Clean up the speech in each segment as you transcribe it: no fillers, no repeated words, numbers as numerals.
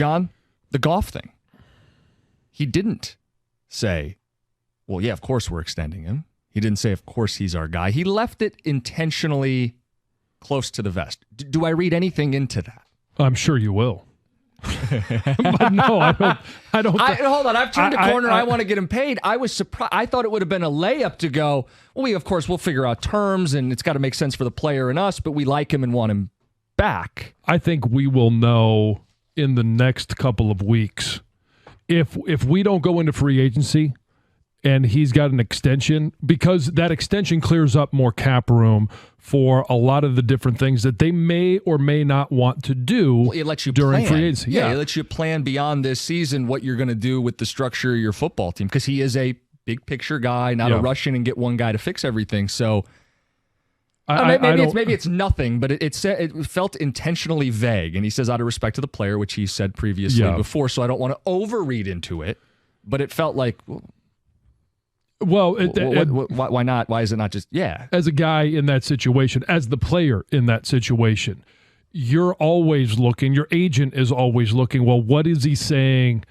John, the Goff thing. He didn't say, well, yeah, of course we're extending him. He didn't say, of course he's our guy. He left it intentionally close to the vest. Do I read anything into that? I'm sure you will. But no, I don't. Hold on. I've turned a corner. I want to get him paid. I was surprised. I thought it would have been a layup to go, well, of course, we'll figure out terms, and it's got to make sense for the player and us, but we like him and want him back. I think we will know in the next couple of weeks if we don't go into free agency and he's got an extension, because that extension clears up more cap room for a lot of the different things that they may or may not want to do it lets you during plan. free agency. Yeah, it lets you plan beyond this season what you're going to do with the structure of your football team, because he is a big picture guy, not a rush in and get one guy to fix everything. So maybe it's nothing, but it felt intentionally vague. And he says out of respect to the player, which he said previously before, so I don't want to overread into it, but it felt like... Well, why not? Why is it not just, As a guy in that situation, as the player in that situation, you're always looking, your agent is always looking, well, what is he saying?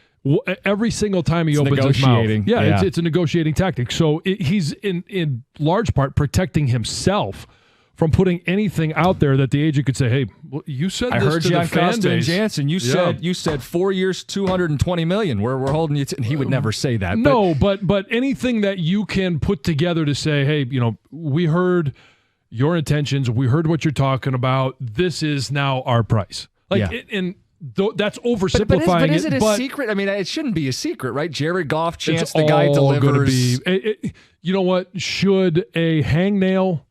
Every single time he opens his mouth. Yeah. It's a negotiating tactic. So he's in large part protecting himself from putting anything out there that the agent could say, hey, well, you said this to the fan Costa and base. Jansen, you said 4 years, $220 million. We're holding you to, and he would never say that. No, but anything that you can put together to say, hey, we heard your intentions, we heard what you're talking about. This is now our price. That's oversimplifying but is it a secret? I mean, it shouldn't be a secret, right? Jared Goff, chance the guy delivers. You know what? Should a hangnail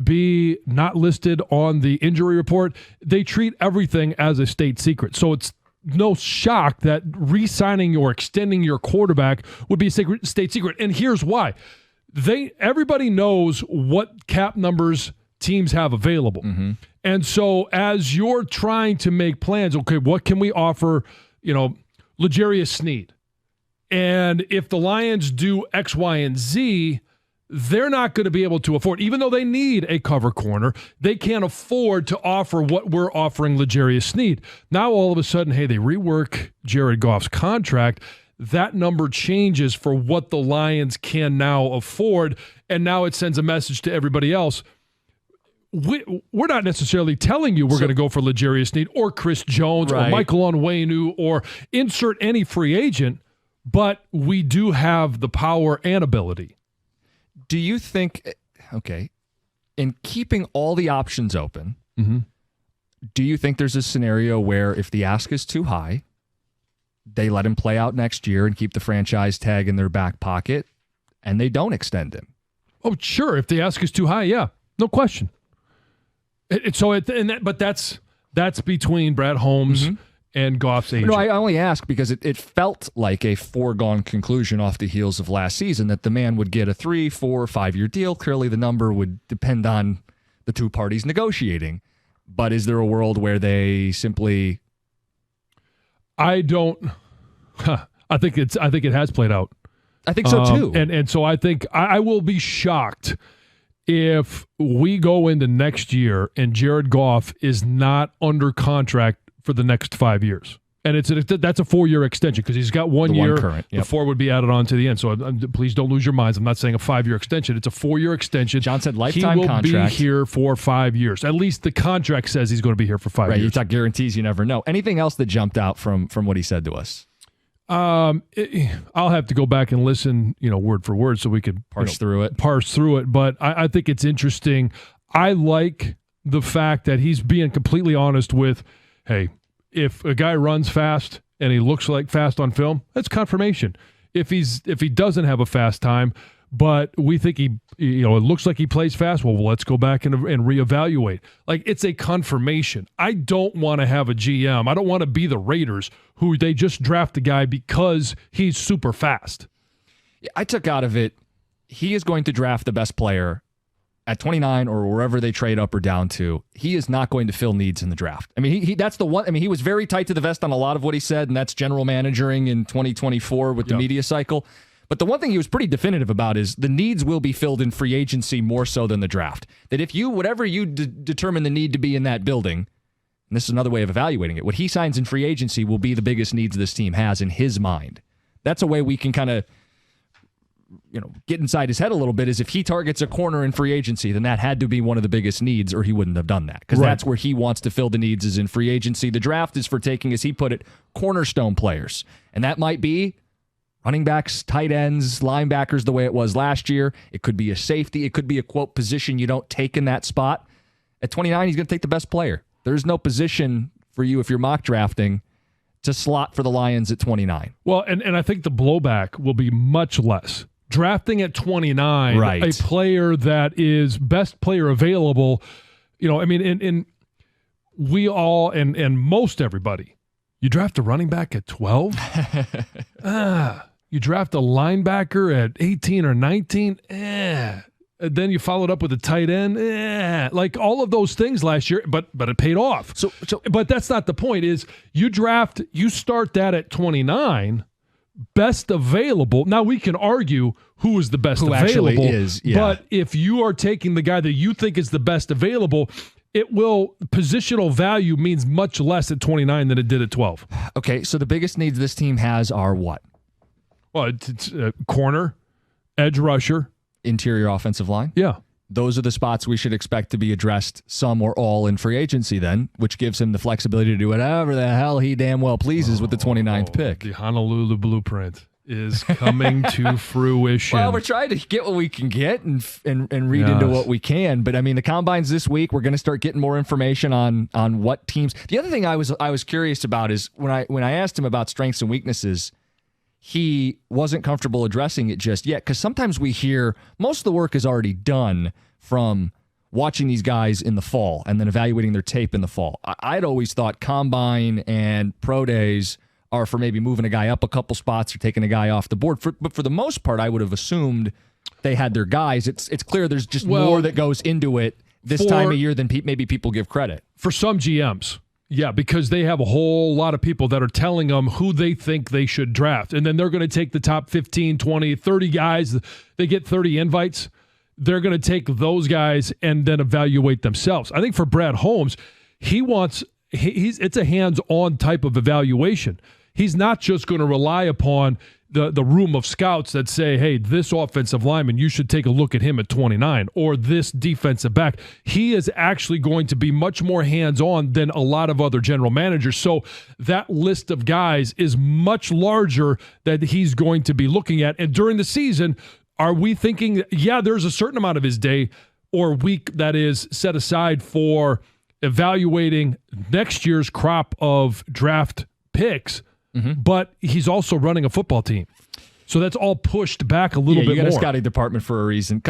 be not listed on the injury report? They treat everything as a state secret. So it's no shock that re-signing or extending your quarterback would be a state secret. And here's why. Everybody knows what cap numbers teams have available. Mm-hmm. And so as you're trying to make plans, okay, what can we offer, L'Jarius Sneed? And if the Lions do X, Y, and Z, they're not going to be able to afford, even though they need a cover corner, they can't afford to offer what we're offering L'Jarius Sneed. Now, all of a sudden, hey, they rework Jared Goff's contract. That number changes for what the Lions can now afford, and now it sends a message to everybody else. We're not necessarily telling you we're going to go for L'Jarius Sneed or Chris Jones or Michael Onwenu or insert any free agent, but we do have the power and ability. Do you think, in keeping all the options open, do you think there's a scenario where if the ask is too high, they let him play out next year and keep the franchise tag in their back pocket, and they don't extend him? Oh, sure. If the ask is too high, yeah, no question. But that's between Brad Holmes and Goff's agent. No, I only ask because it felt like a foregone conclusion off the heels of last season that the man would get a 3, 4, 5-year deal. Clearly, the number would depend on the two parties negotiating. But is there a world where they simply? I don't. I think it has played out. I think so too. And so I think I will be shocked if we go into next year and Jared Goff is not under contract for the next 5 years. And that's a 4-year extension because he's got 1 year. Current, The 4 would be added on to the end. So please don't lose your minds. I'm not saying a 5-year extension. It's a 4-year extension. John said lifetime contract. He will be here for 5 years. At least the contract says he's going to be here for 5 years. Right, you talk guarantees, you never know. Anything else that jumped out from what he said to us? I'll have to go back and listen, word for word so we could parse through it. But I think it's interesting. I like the fact that he's being completely honest with, hey, if a guy runs fast and he looks like fast on film, that's confirmation. If he doesn't have a fast time, but we think it looks like he plays fast, well, let's go back and reevaluate. Like, it's a confirmation. I don't want to have a GM. I don't want to be the Raiders who they just draft a guy because he's super fast. I took out of it, he is going to draft the best player at 29 or wherever they trade up or down to. He is not going to fill needs in the draft. I mean, that's the one. I mean, he was very tight to the vest on a lot of what he said, and that's general managing in 2024 with the media cycle. But the one thing he was pretty definitive about is the needs will be filled in free agency more so than the draft. That if whatever you determine the need to be in that building, and this is another way of evaluating it, what he signs in free agency will be the biggest needs this team has in his mind. That's a way we can kind of get inside his head a little bit, is if he targets a corner in free agency, then that had to be one of the biggest needs, or he wouldn't have done that, because that's where he wants to fill the needs, is in free agency. The draft is for taking, as he put it, cornerstone players, and that might be running backs, tight ends, linebackers, the way it was last year. It could be a safety. It could be a, quote, position you don't take in that spot. At 29, he's going to take the best player. There's no position for you, if you're mock drafting, to slot for the Lions at 29. Well, and I think the blowback will be much less. Drafting at 29, right, a player that is best player available, and we all, and most everybody, you draft a running back at 12? You draft a linebacker at 18 or 19? And then you followed up with a tight end? Like all of those things last year, but it paid off. So, but that's not the point, is you start that at 29, best available. Now we can argue who is the best available, but if you are taking the guy that you think is the best available, positional value means much less at 29 than it did at 12. Okay, so the biggest needs this team has are what? Well, it's corner, edge rusher, interior offensive line. Yeah. Those are the spots we should expect to be addressed, some or all, in free agency then, which gives him the flexibility to do whatever the hell he damn well pleases with the 29th pick. The Honolulu blueprint is coming to fruition. Well, we're trying to get what we can get and read into what we can. But, I mean, the combines this week, we're going to start getting more information on what teams. The other thing I was curious about is when I asked him about strengths and weaknesses, he wasn't comfortable addressing it just yet, because sometimes we hear most of the work is already done from watching these guys in the fall and then evaluating their tape in the fall. I'd always thought combine and pro days are for maybe moving a guy up a couple spots or taking a guy off the board. But for the most part, I would have assumed they had their guys. It's clear there's just more that goes into it this time of year than maybe people give credit. For some GMs. Yeah, because they have a whole lot of people that are telling them who they think they should draft. And then they're going to take the top 15, 20, 30 guys. They get 30 invites. They're going to take those guys and then evaluate themselves. I think for Brad Holmes, it's a hands-on type of evaluation. He's not just going to rely upon the room of scouts that say, hey, this offensive lineman, you should take a look at him at 29, or this defensive back. He is actually going to be much more hands-on than a lot of other general managers. So that list of guys is much larger that he's going to be looking at. And during the season, are we thinking, there's a certain amount of his day or week that is set aside for evaluating next year's crop of draft picks, but he's also running a football team. So that's all pushed back a little bit more. You got a scouting department for a reason.